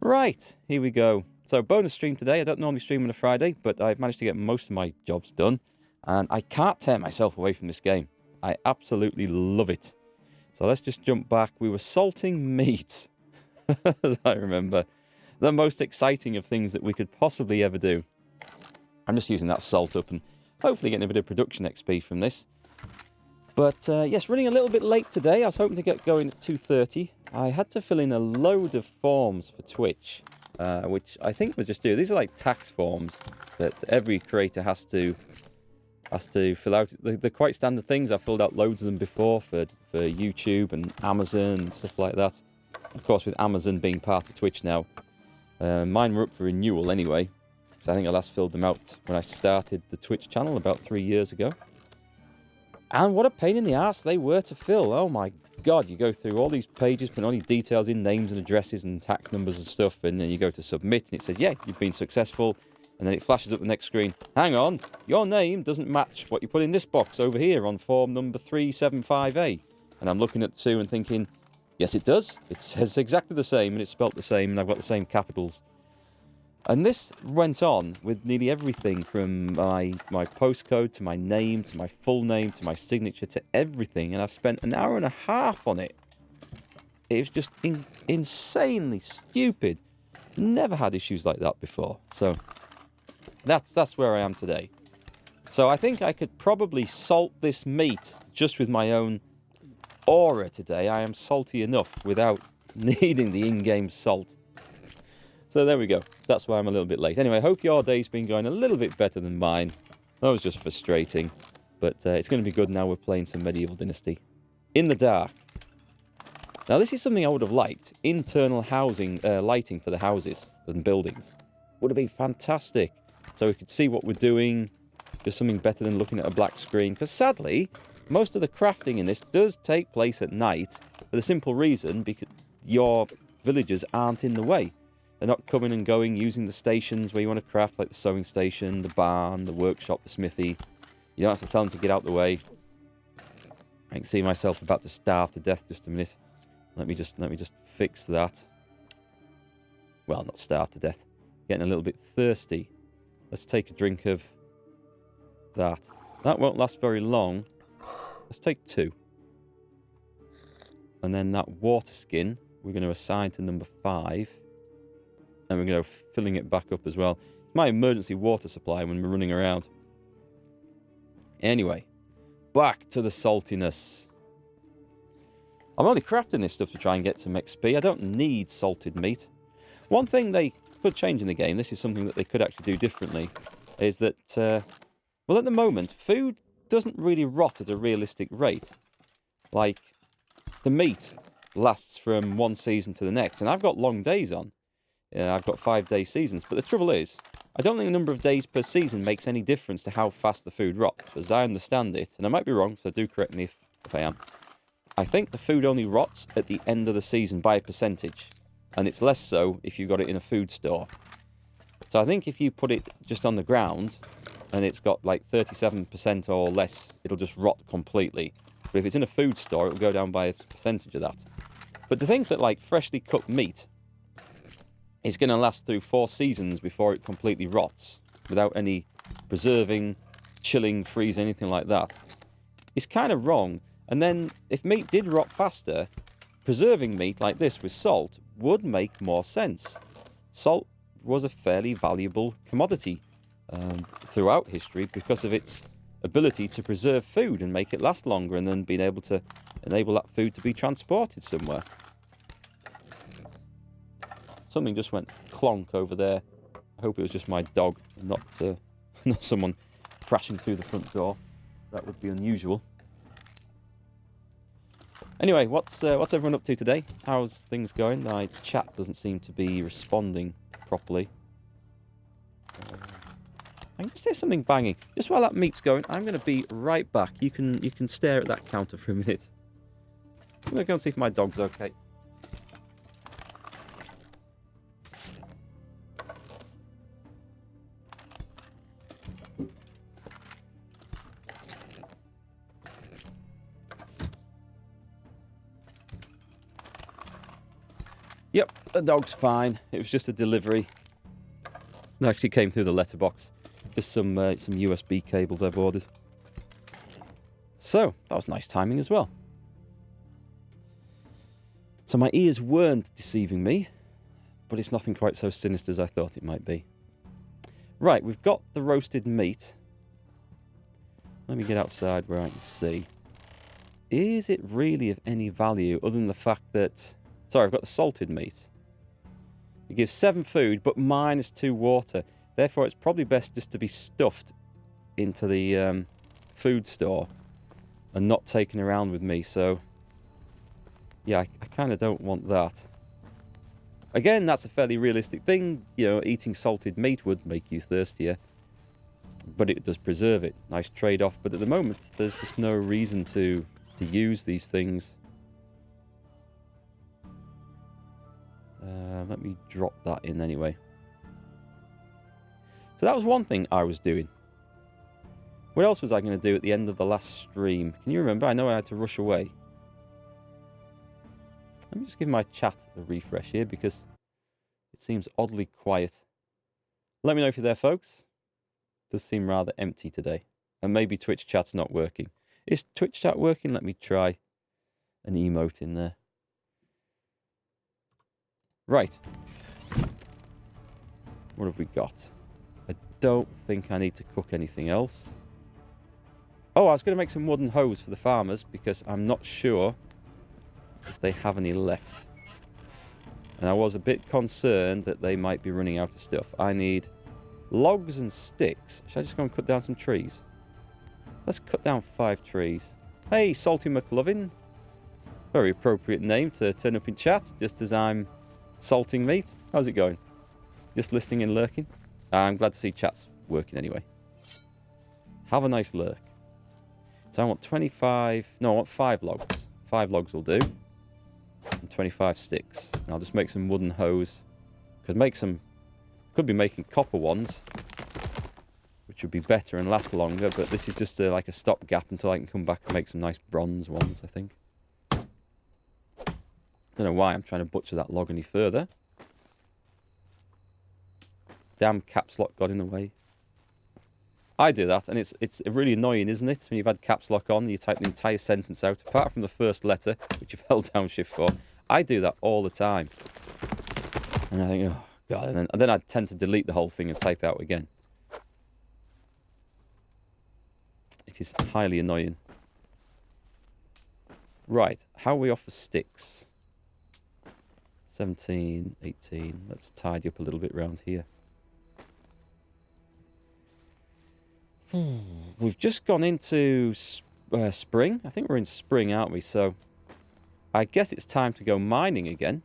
Right, here we go. So, bonus stream today. I don't normally stream on a Friday, but I've managed to get most of my jobs done. And I can't tear myself away from this game. I absolutely love it. So let's just jump back. We were salting meat, as I remember. The most exciting of things that we could possibly ever do. I'm just using that salt up and hopefully getting a bit of production XP from this. But yes, running a little bit late today. I was hoping to get going at 2:30. I had to fill in a load of forms for Twitch, which I think we'll just do. These are like tax forms that every creator has to fill out. They're quite standard things. I've filled out loads of them before for YouTube and Amazon and stuff like that. Of course, with Amazon being part of Twitch now, mine were up for renewal anyway. So I think I last filled them out when I started the Twitch channel about 3 years ago. And what a pain in the ass they were to fill. Oh my god, you go through all these pages, putting all these details in, names and addresses and tax numbers and stuff, and then you go to submit and it says, yeah, you've been successful. And then it flashes up the next screen. Hang on, your name doesn't match what you put in this box over here on form number 375A. And I'm looking at 2 and thinking, yes, it does. It says exactly the same, and it's spelt the same, and I've got the same capitals. And this went on with nearly everything from my postcode to my name, to my full name, to my signature, to everything. And I've spent an hour and a half on it. It was just insanely stupid. Never had issues like that before. So that's where I am today. So I think I could probably salt this meat just with my own aura today. I am salty enough without needing the in-game salt. So there we go. That's why I'm a little bit late. Anyway, I hope your day's been going a little bit better than mine. That was just frustrating. But it's going to be good now we're playing some Medieval Dynasty. In the dark. Now this is something I would have liked. Internal housing, lighting for the houses and buildings. Would have been fantastic. So we could see what we're doing. Just something better than looking at a black screen. Because sadly, most of the crafting in this does take place at night. For the simple reason, because your villagers aren't in the way. They're not coming and going using the stations where you want to craft, like the sewing station, the barn, the workshop, the smithy. You don't have to tell them to get out the way. I can see myself about to starve to death just a minute. Let me just fix that. Well, not starve to death. Getting a little bit thirsty. Let's take a drink of that. That won't last very long. Let's take 2. And then that water skin, we're going to assign to number 5. And we're going to go filling it back up as well. My emergency water supply when we're running around. Anyway, back to the saltiness. I'm only crafting this stuff to try and get some XP. I don't need salted meat. One thing they could change in the game, this is something that they could actually do differently, is that, well, at the moment, food doesn't really rot at a realistic rate. Like, the meat lasts from one season to the next, and I've got long days on. I've got 5-day seasons, but the trouble is, I don't think the number of days per season makes any difference to how fast the food rots. As I understand it, and I might be wrong, so do correct me if I am. I think the food only rots at the end of the season by a percentage, and it's less so if you got it in a food store. So I think if you put it just on the ground, and it's got like 37% or less, it'll just rot completely. But if it's in a food store, it'll go down by a percentage of that. But to think that like freshly cooked meat is going to last through 4 seasons before it completely rots, without any preserving, chilling, freeze, anything like that, is kind of wrong. And then, if meat did rot faster, preserving meat like this with salt would make more sense. Salt was a fairly valuable commodity throughout history because of its ability to preserve food and make it last longer, and then being able to enable that food to be transported somewhere. Something just went clonk over there. I hope it was just my dog, not someone crashing through the front door. That would be unusual. Anyway, what's everyone up to today? How's things going? My chat doesn't seem to be responding properly. I can just hear something banging. Just while that meat's going, I'm going to be right back. You can stare at that counter for a minute. I'm going to go and see if my dog's okay. Yep, The dog's fine. It was just a delivery. It actually came through the letterbox. Just some USB cables I've ordered. So, that was nice timing as well. So my ears weren't deceiving me, but it's nothing quite so sinister as I thought it might be. Right, we've got the roasted meat. Let me get outside where I can see. Is it really of any value other than the fact that... Sorry, I've got the salted meat. It gives 7 food, but -2 water. Therefore, it's probably best just to be stuffed into the food store and not taken around with me. So, yeah, I kind of don't want that. Again, that's a fairly realistic thing. You know, eating salted meat would make you thirstier, but it does preserve it. Nice trade-off. But at the moment, there's just no reason to use these things. Let me drop that in anyway. So that was one thing I was doing. What else was I going to do at the end of the last stream? Can you remember? I know I had to rush away. Let me just give my chat a refresh here because it seems oddly quiet. Let me know if you're there, folks. It does seem rather empty today. And maybe Twitch chat's not working. Is Twitch chat working? Let me try an emote in there. Right. What have we got? I don't think I need to cook anything else. Oh, I was going to make some wooden hose for the farmers because I'm not sure if they have any left. And I was a bit concerned that they might be running out of stuff. I need logs and sticks. Should I just go and cut down some trees? Let's cut down 5 trees. Hey, Salty McLovin. Very appropriate name to turn up in chat just as I'm salting meat. How's it going? Just listening and lurking? I'm glad to see chat's working anyway. Have a nice lurk. So I want 25... No, I want 5 logs. 5 logs will do. And 25 sticks. And I'll just make some wooden hose. Could be making copper ones, which would be better and last longer, but this is just like a stopgap until I can come back and make some nice bronze ones, I think. Don't know why I'm trying to butcher that log any further. Damn caps lock got in the way. I do that, and it's really annoying, isn't it? When you've had caps lock on, you type the entire sentence out, apart from the first letter, which you've held down shift for. I do that all the time. And I think, oh, God. And then I tend to delete the whole thing and type out again. It is highly annoying. Right, how are we off for sticks? 17, 18. Let's tidy up a little bit around here. We've just gone into spring. I think we're in spring, aren't we? So I guess it's time to go mining again.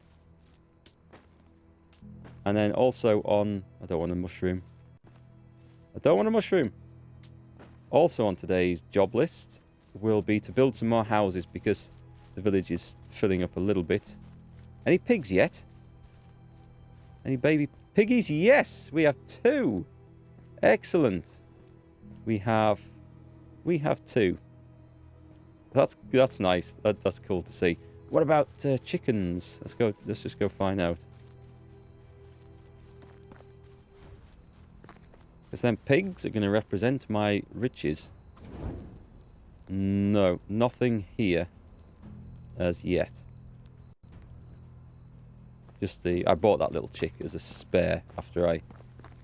And then also on... I don't want a mushroom. I don't want a mushroom. Also on today's job list will be to build some more houses because the village is filling up a little bit. Any pigs yet? Any baby piggies? Yes, we have 2. Excellent. We have 2. That's nice. That's cool to see. What about chickens? Let's just go find out. Because then pigs are going to represent my riches. No, nothing here as yet. I bought that little chick as a spare after I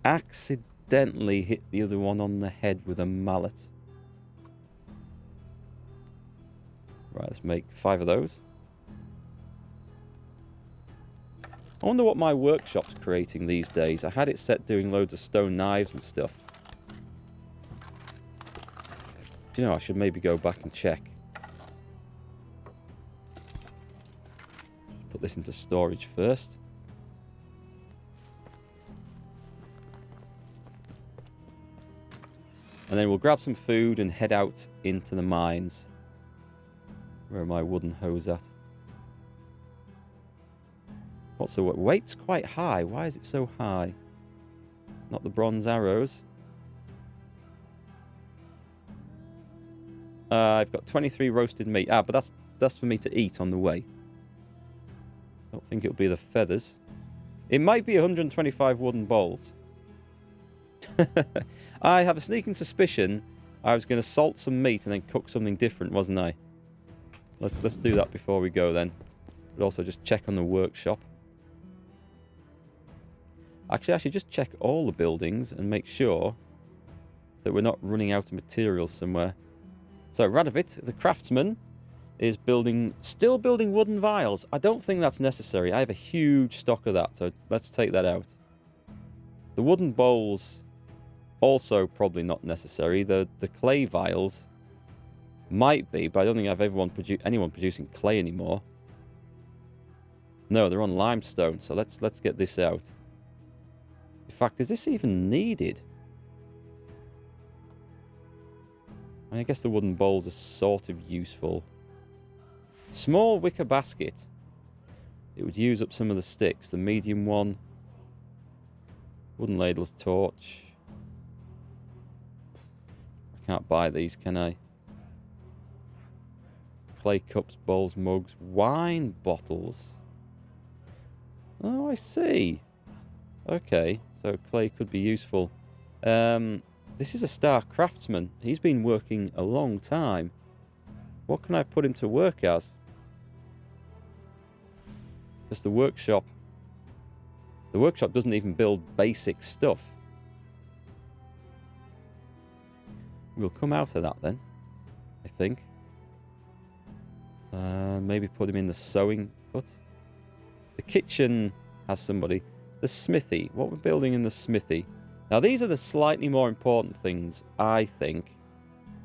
accidentally hit the other one on the head with a mallet. Right, let's make 5 of those. I wonder what my workshop's creating these days. I had it set doing loads of stone knives and stuff. Do you know, I should maybe go back and check. Put this into storage first. And then we'll grab some food and head out into the mines. Where are my wooden hose at? What's the weight's quite high. Why is it so high? It's not the bronze arrows. I've got 23 roasted meat. But that's for me to eat on the way. Don't think it'll be the feathers. It might be 125 wooden bowls. I have a sneaking suspicion I was going to salt some meat and then cook something different, wasn't I? Let's do that before we go then. But also just check on the workshop. Actually, I should just check all the buildings and make sure that we're not running out of materials somewhere. So Radovid, the craftsman, is still building wooden vials. I don't think that's necessary. I have a huge stock of that, so let's take that out. The wooden bowls, also probably not necessary. The clay vials might be, but I don't think I have anyone producing clay anymore. No, they're on limestone, so let's get this out. In fact, is this even needed? I guess the wooden bowls are sort of useful. Small wicker basket. It would use up some of the sticks. The medium one. Wooden ladle's torch. I can't buy these, can I? Clay cups, bowls, mugs, wine bottles. Oh, I see. Okay, so clay could be useful. This is a star craftsman. He's been working a long time. What can I put him to work as? Because the workshop doesn't even build basic stuff. We'll come out of that then, I think. Maybe put him in the sewing hut. The kitchen has somebody. The smithy. What we're building in the smithy. Now these are the slightly more important things, I think.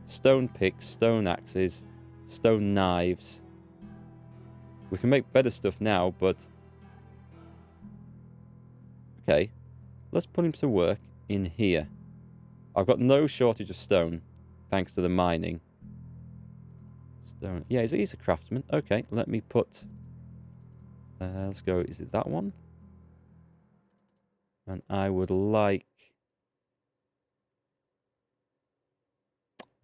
Stone picks, stone axes, stone knives. We can make better stuff now, but... Okay. Let's put him to work in here. I've got no shortage of stone, thanks to the mining. Stone. Yeah, he's a craftsman. Okay, let me put... let's go. Is it that one? And I would like...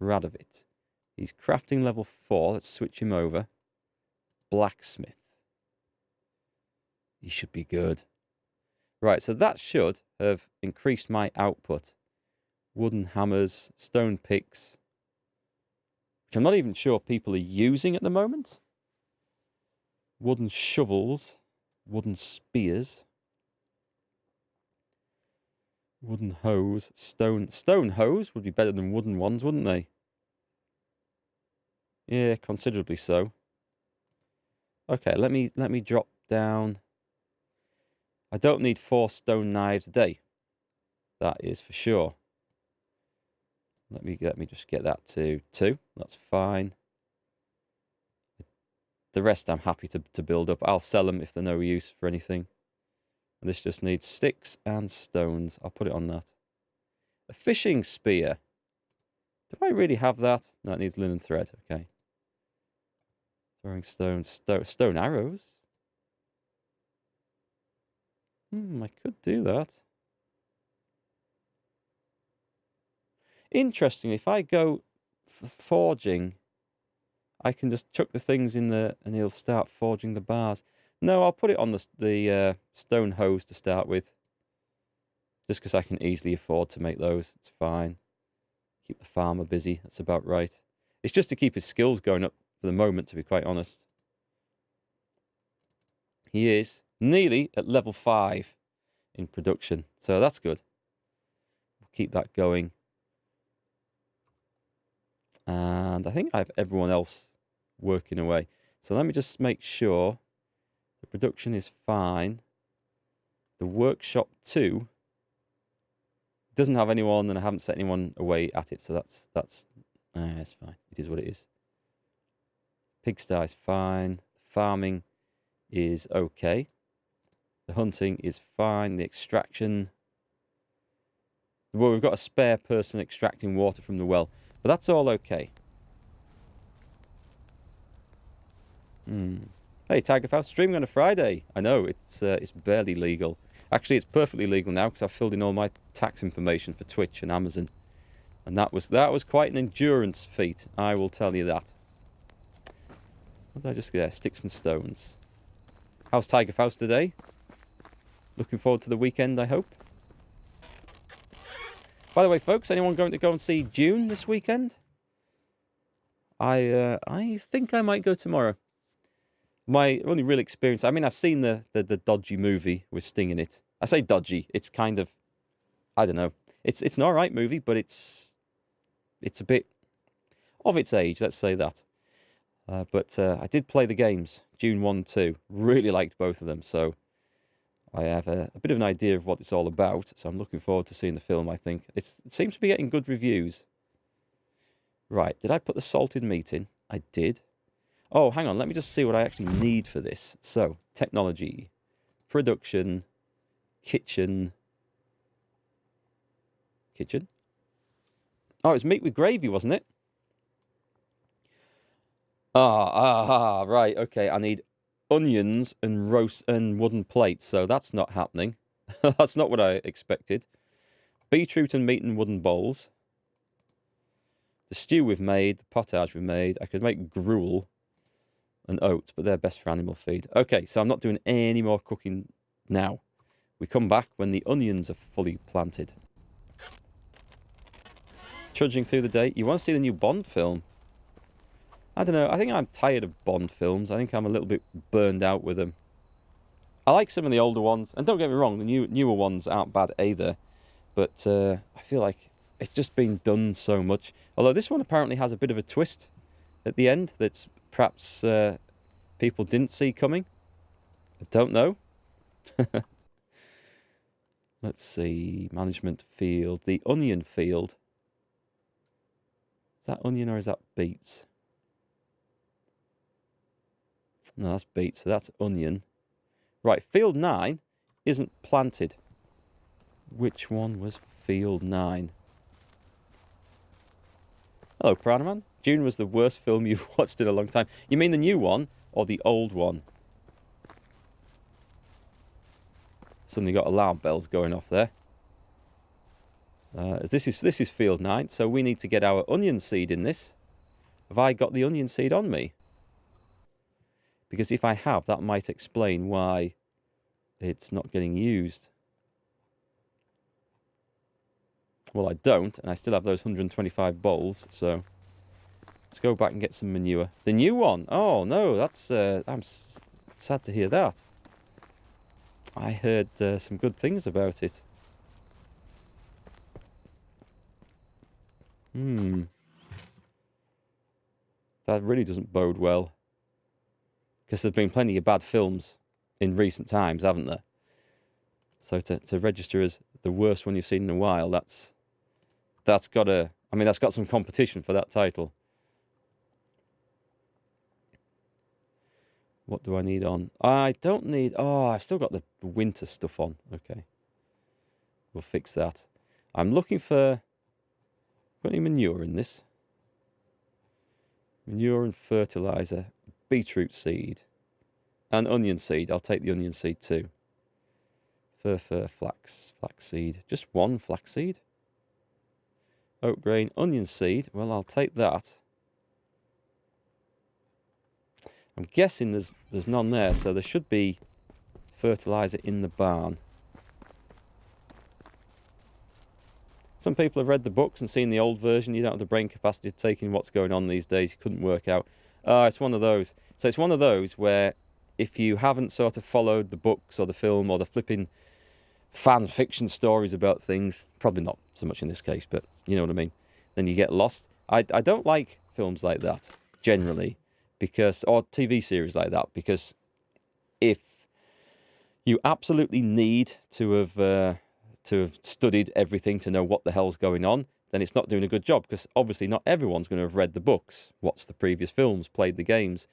Radovid. He's crafting level 4. Let's switch him over. Blacksmith. He should be good. Right, so that should have increased my output. Wooden hammers, stone picks, which I'm not even sure people are using at the moment. Wooden shovels, wooden spears, wooden hose, stone hose would be better than wooden ones, wouldn't they? Yeah, considerably so. Okay, let me drop down. I don't need 4 stone knives a day. That is for sure. Let me just get that to 2. That's fine. The rest I'm happy to build up. I'll sell them if they're no use for anything. And this just needs sticks and stones. I'll put it on that. A fishing spear. Do I really have that? No, it needs linen thread. Okay. Throwing stones. Stone arrows. I could do that. Interestingly, if I go forging, I can just chuck the things in there and he'll start forging the bars. No, I'll put it on the stone hose to start with. Just because I can easily afford to make those. It's fine. Keep the farmer busy. That's about right. It's just to keep his skills going up for the moment, to be quite honest. He is nearly at level 5 in production. So that's good. We'll keep that going. And I think I have everyone else working away. So let me just make sure the production is fine. The workshop 2 doesn't have anyone, and I haven't set anyone away at it. So that's fine. It is what it is. Pigsty is fine. Farming is okay. The hunting is fine. The extraction. Well, we've got a spare person extracting water from the well. But that's all okay. Hey, Tigerfowl, streaming on a Friday. I know, it's barely legal. Actually, it's perfectly legal now because I've filled in all my tax information for Twitch and Amazon. And that was quite an endurance feat, I will tell you that. What did I just get there? Sticks and stones. How's Tigerfowl today? Looking forward to the weekend, I hope. By the way, folks, anyone going to go and see Dune this weekend? I think I might go tomorrow. My only real experience, I mean, I've seen the dodgy movie with Sting in it. I say dodgy, it's kind of, I don't know. It's an alright movie, but it's a bit of its age, let's say that. But I did play the games, Dune 1 and 2. Really liked both of them, so I have a bit of an idea of what it's all about. So I'm looking forward to seeing the film, I think. It seems to be getting good reviews. Right, did I put the salted meat in? I did. Oh, hang on, let me just see what I actually need for this. So, technology, production, kitchen. Oh, it's meat with gravy, wasn't it? Right, okay, I need onions and roast and wooden plates, so that's not happening. That's not what I expected. Beetroot and meat in wooden bowls. The stew we've made, the potage we've made. I could make gruel and oats, but they're best for animal feed. Okay, so I'm not doing any more cooking now. We come back when the onions are fully planted. Trudging through the day. You want to see the new Bond film? I don't know. I think I'm tired of Bond films. I think I'm a little bit burned out with them. I like some of the older ones. And don't get me wrong, the newer ones aren't bad either. But I feel like it's just been done so much. Although this one apparently has a bit of a twist at the end that's perhaps people didn't see coming. I don't know. Let's see. Management field. The onion field. Is that onion or is that beets? No, that's beets, so that's onion. Right, field 9 isn't planted. Which one was field 9? Hello, Piranha Man. Dune was the worst film you've watched in a long time. You mean the new one or the old one? Suddenly got alarm bells going off there. This is field 9, so we need to get our onion seed in this. Have I got the onion seed on me? Because if I have, that might explain why it's not getting used. Well, I don't, and I still have those 125 bowls, so let's go back and get some manure. The new one! Oh, no, that's... I'm sad to hear that. I heard some good things about it. That really doesn't bode well. Because there's been plenty of bad films in recent times, haven't there? So to register as the worst one you've seen in a while, that's got a... I mean, that's got some competition for that title. What do I need on? I don't need... Oh, I've still got the winter stuff on. Okay. We'll fix that. I'm looking for... Got any manure in this? Manure and fertilizer. Beetroot seed. And onion seed. I'll take the onion seed too. Flax seed. Just one flax seed? Oat grain, onion seed. Well, I'll take that. I'm guessing there's none there, so there should be fertilizer in the barn. Some people have read the books and seen the old version. You don't have the brain capacity to take in what's going on these days. You couldn't work out. It's one of those. So it's one of those where if you haven't sort of followed the books or the film or the flipping fan fiction stories about things, probably not so much in this case, but you know what I mean, then you get lost. I don't like films like that, generally, because, or TV series like that, because if you absolutely need to have studied everything to know what the hell's going on, then it's not doing a good job, because obviously not everyone's going to have read the books, watched the previous films, played the games.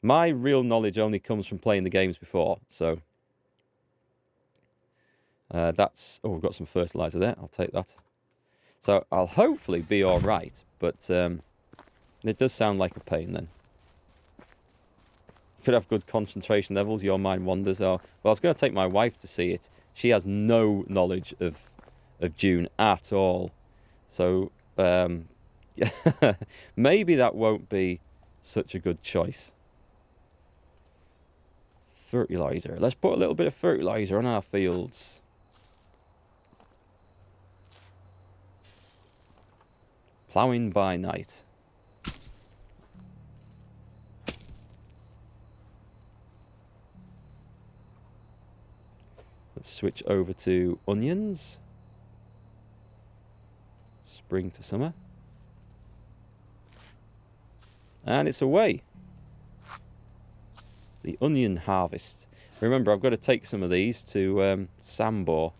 My real knowledge only comes from playing the games before, so that's... Oh, we've got some fertilizer there. I'll take that. So I'll hopefully be all right, but it does sound like a pain then. You could have good concentration levels, your mind wanders. Well, I was going to take my wife to see it. She has no knowledge of Dune at all. So maybe that won't be such a good choice. fertilizer. Let's put a little bit of fertilizer on our fields. Ploughing by night. Let's switch over to onions. Spring to summer. And it's away. The onion harvest. Remember, I've got to take some of these to Sambor.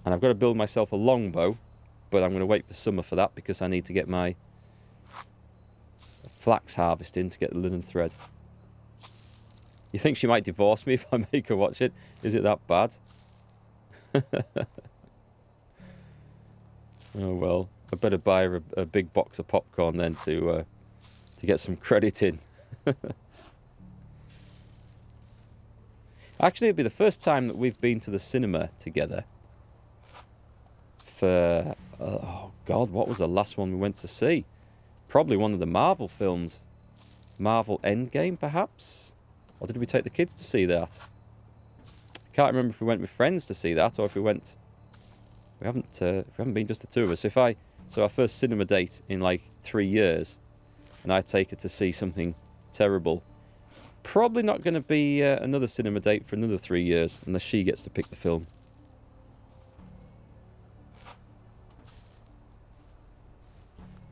And I've got to build myself a longbow. But I'm going to wait for summer for that because I need to get my flax harvest in to get the linen thread. You think she might divorce me if I make her watch it? Is it that bad? Oh well, I better buy her a big box of popcorn then to get some credit in. Actually, it'll be the first time that we've been to the cinema together. For oh God, what was the last one we went to see? Probably one of the Marvel films. Marvel Endgame, perhaps? Or did we take the kids to see that? I can't remember if we went with friends to see that or if we went... We haven't been just the two of us. So our first cinema date in like 3 years, and I take her to see something terrible. Probably not going to be another cinema date for another 3 years, unless she gets to pick the film.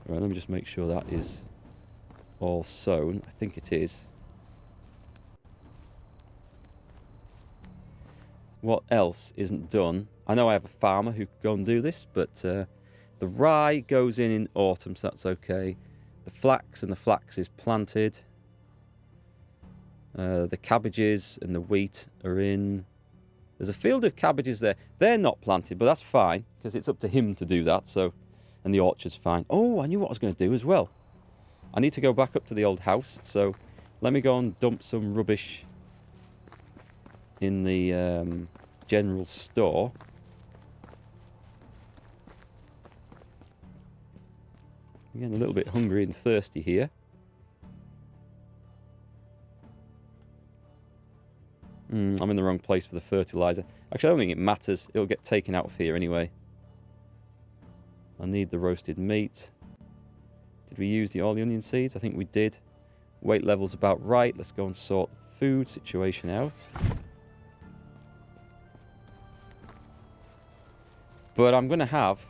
Right, let me just make sure that is all sown. I think it is. What else isn't done? I know I have a farmer who could go and do this, but the rye goes in autumn, so that's okay. The flax is planted. The cabbages and the wheat are in. There's a field of cabbages there. They're not planted, but that's fine, because it's up to him to do that, so... And the orchard's fine. Oh, I knew what I was going to do as well. I need to go back up to the old house, so let me go and dump some rubbish in the general store. I'm getting a little bit hungry and thirsty here. I'm in the wrong place for the fertilizer. Actually, I don't think it matters. It'll get taken out of here anyway. I need the roasted meat. Did we use all the onion seeds? I think we did. Weight level's about right. Let's go and sort the food situation out. But I'm going to have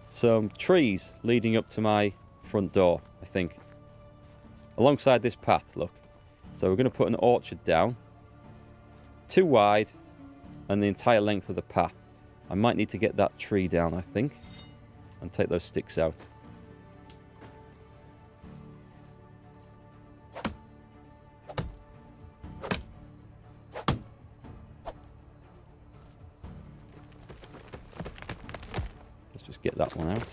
some trees leading up to my front door, I think. Alongside this path, look. So we're going to put an orchard down. 2 wide and the entire length of the path. I might need to get that tree down, I think. And take those sticks out. Let's just get that one out.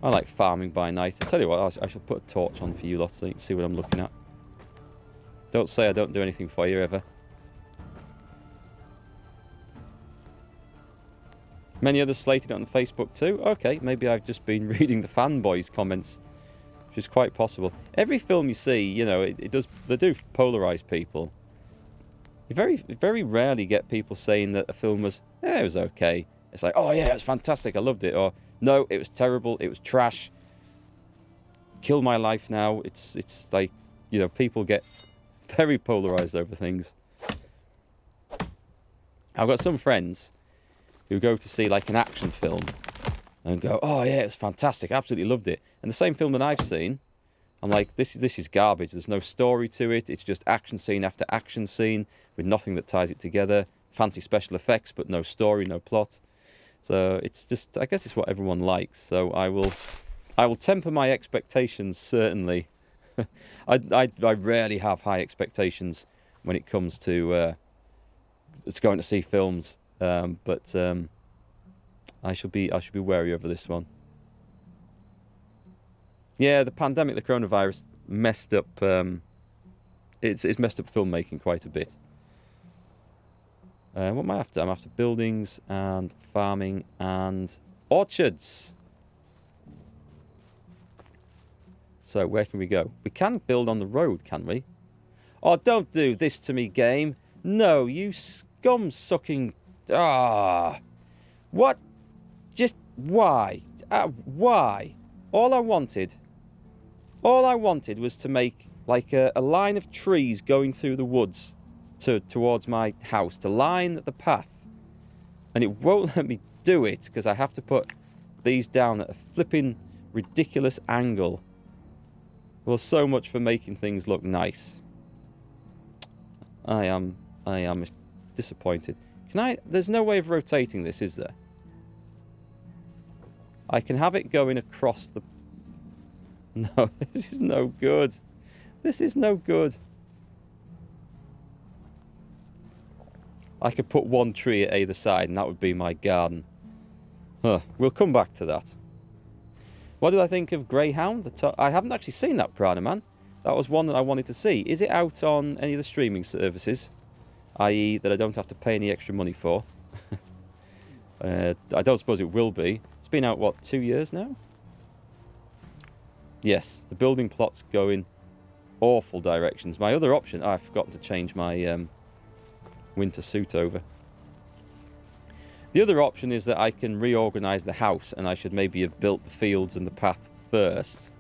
I like farming by night. I tell you what, I shall put a torch on for you lot so you can see what I'm looking at. Don't say I don't do anything for you ever. Many others slated on Facebook too. Okay, maybe I've just been reading the fanboys' comments, which is quite possible. Every film you see, you know, they do polarize people. You very rarely get people saying that a film was, it was okay. It's like, oh yeah, it was fantastic, I loved it. Or, no, it was terrible, it was trash. Kill my life now. It's like, you know, people get very polarized over things. I've got some friends who go to see like an action film and go, oh yeah, it's fantastic, absolutely loved it. And the same film that I've seen, I'm like, this is garbage. There's no story to it. It's just action scene after action scene with nothing that ties it together. Fancy special effects, but no story, no plot. So it's just, I guess it's what everyone likes. So I will temper my expectations, certainly. I rarely have high expectations when it comes to going to see films. But I shall be wary over this one. Yeah, the pandemic, the coronavirus, messed up. It's messed up filmmaking quite a bit. What am I after? I'm after buildings and farming and orchards. So, where can we go? We can build on the road, can we? Oh, don't do this to me, game. No, you scum-sucking... Ah. What? Just why? Why? All I wanted was to make like a line of trees going through the woods towards my house, to line the path. And it won't let me do it because I have to put these down at a flipping ridiculous angle. Well, so much for making things look nice. I am disappointed. Can I... There's no way of rotating this, is there? I can have it going across the... No, this is no good. This is no good. I could put one tree at either side and that would be my garden. Huh. We'll come back to that. What did I think of Greyhound? I haven't actually seen that Piranha Man. That was one that I wanted to see. Is it out on any of the streaming services? I.e. that I don't have to pay any extra money for. I don't suppose it will be. It's been out, what, 2 years now? Yes, the building plot's going awful directions. My other option... I've forgotten to change my winter suit over. The other option is that I can reorganise the house and I should maybe have built the fields and the path first.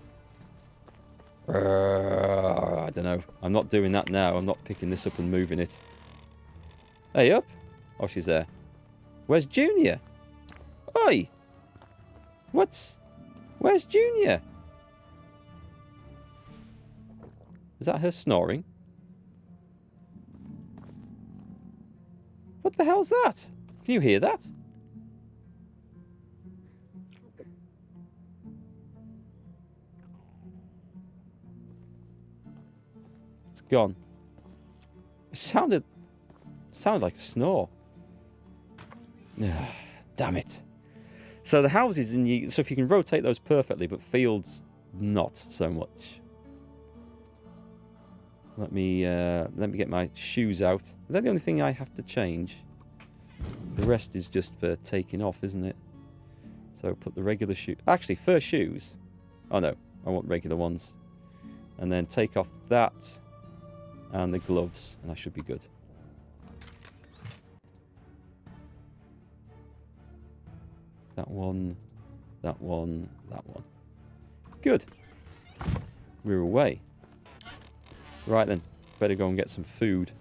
I don't know. I'm not doing that now. I'm not picking this up and moving it. Hey, up. Oh, she's there. Where's Junior? Oi! Where's Junior? Is that her snoring? What the hell's that? Can you hear that? It's gone. It sounded like a snore. Damn it. So the houses so if you can rotate those perfectly, but fields not so much. Let me get my shoes out. Is that the only thing I have to change? The rest is just for taking off, isn't it? So put the regular shoe. Actually, fur shoes. Oh no, I want regular ones. And then take off that and the gloves, and I should be good. That one, that one, that one. Good. We're away. Right then, better go and get some food.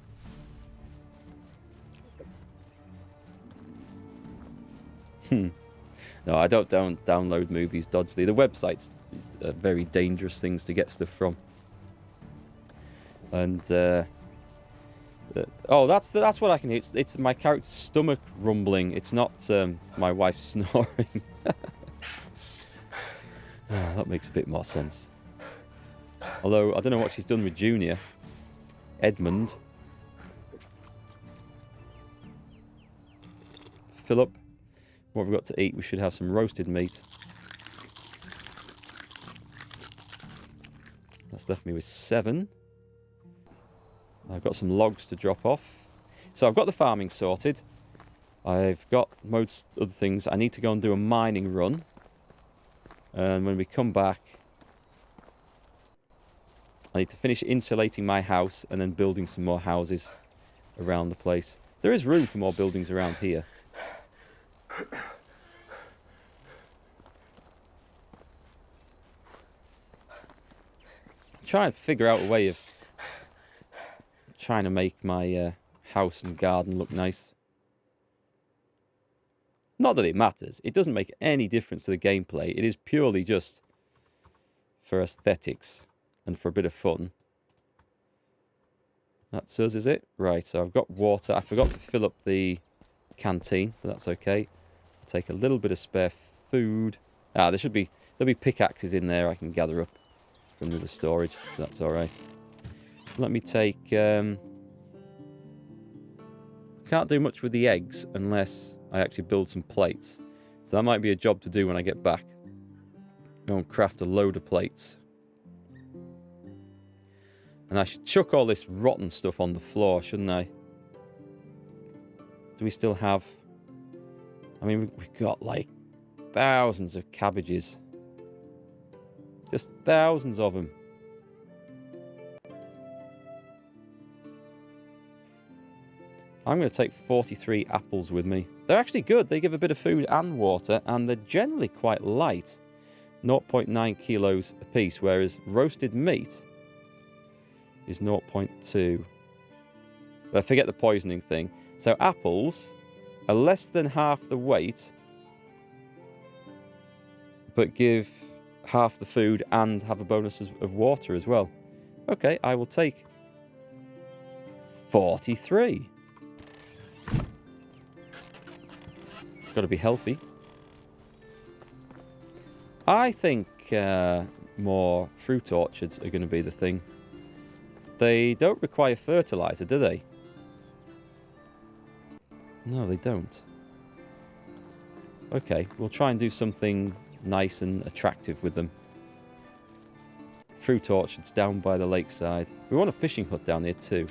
No, I don't download movies dodgily. The website's very dangerous things to get stuff from. And oh, that's what I can hear. It's my character's stomach rumbling. It's not my wife snoring. Oh, that makes a bit more sense. Although I don't know what she's done with Junior. Edmund. Philip. What have we got to eat? We should have some roasted meat. That's left me with 7. I've got some logs to drop off. So I've got the farming sorted. I've got most other things. I need to go and do a mining run. And when we come back, I need to finish insulating my house and then building some more houses around the place. There is room for more buildings around here. Try and figure out a way of trying to make my house and garden look nice. Not that it matters. It doesn't make any difference to the gameplay. It is purely just for aesthetics and for a bit of fun. That's us, is it? Right, so I've got water. I forgot to fill up the canteen, but that's okay. I'll take a little bit of spare food. There'll be pickaxes in there I can gather up from the storage, so that's all right. Let me take... can't do much with the eggs unless I actually build some plates. So that might be a job to do when I get back. Go and craft a load of plates. And I should chuck all this rotten stuff on the floor, shouldn't I? Do we still have... I mean, we've got like thousands of cabbages. Just thousands of them. I'm going to take 43 apples with me. They're actually good. They give a bit of food and water, and they're generally quite light. 0.9 kilos a piece, whereas roasted meat is 0.2. But forget the poisoning thing. So apples are less than half the weight, but give half the food and have a bonus of water as well. Okay, I will take 43. Got to be healthy. I think more fruit orchards are going to be the thing. They don't require fertilizer, do they? No, they don't. Okay, we'll try and do something nice and attractive with them. Fruit orchards down by the lakeside. We want a fishing hut down there too.